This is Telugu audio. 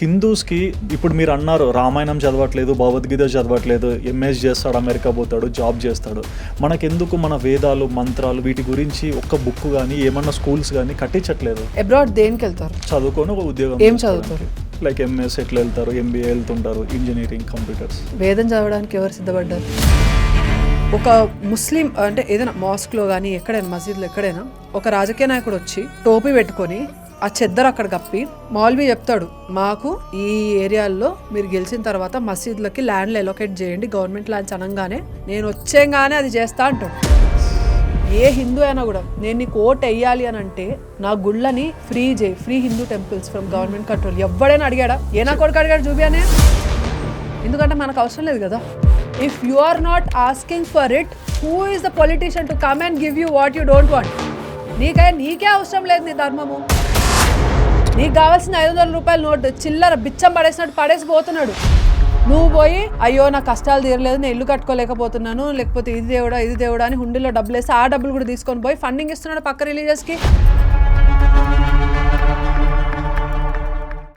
హిందూస్కి ఇప్పుడు మీరు అన్నారు రామాయణం చదవట్లేదు, భగవద్గీత చదవట్లేదు, ఎంఎస్ చేస్తాడు, అమెరికా పోతాడు, జాబ్ చేస్తాడు. మనకెందుకు మన వేదాలు మంత్రాలు వీటి గురించి ఒక్క బుక్ కానీ ఏమన్నా స్కూల్స్ కానీ కట్టించట్లేదు? అబ్రాడ్ దేనికి వెళ్తారు? చదువుకొని ఒక ఉద్యోగం ఏం చదువుతారు? లైక్ ఎంఎస్ ఎట్లా వెళ్తారు, ఎంబీఏ వెళ్తుంటారు, ఇంజనీరింగ్, కంప్యూటర్స్. వేదం చదవడానికి ఎవరు సిద్ధపడ్డారు? ఒక ముస్లిం అంటే ఏదైనా మాస్క్లో కానీ ఎక్కడైనా మసీద్లో ఎక్కడైనా ఒక రాజకీయ నాయకుడు వచ్చి టోపీ పెట్టుకొని ఆ చెద్దరు అక్కడ కప్పి మౌల్వీ చెప్తాడు, మాకు ఈ ఏరియాల్లో మీరు గెలిచిన తర్వాత మసీదులకి ల్యాండ్లు ఎలొకేట్ చేయండి, గవర్నమెంట్ ల్యాండ్స్ అనగానే నేను వచ్చేగానే అది చేస్తా అంటాడు. ఏ హిందూ అయినా కూడా నేను నీకు ఓట్ వేయాలి అని అంటే నా గుళ్ళని ఫ్రీ చేయి, free Hindu temples from government control. ఎవడైనా అడిగాడా? ఏ నా కొడుకు అడిగాడు చూపియానే? ఎందుకంటే మనకు అవసరం లేదు కదా. If you are not asking for it, who is the politician to come and give you what you don't want? నీకే అవసరం లేదు నీ ధర్మము. నీకు కావాల్సిన 500 రూపాయల నోట్ చిల్లర బిచ్చం పడేసినట్టు పడేసి పోతున్నాడు. నువ్వు పోయి అయ్యో నా కష్టాలు తీరలేదు, నేను ఇల్లు కట్టుకోలేకపోతున్నాను, లేకపోతే ఇది దేవుడా అని హుండీలో డబ్బులు వేసి ఆ డబ్బులు కూడా తీసుకొని పోయి ఫండింగ్ ఇస్తున్నాడు పక్క రిలీజియస్కి.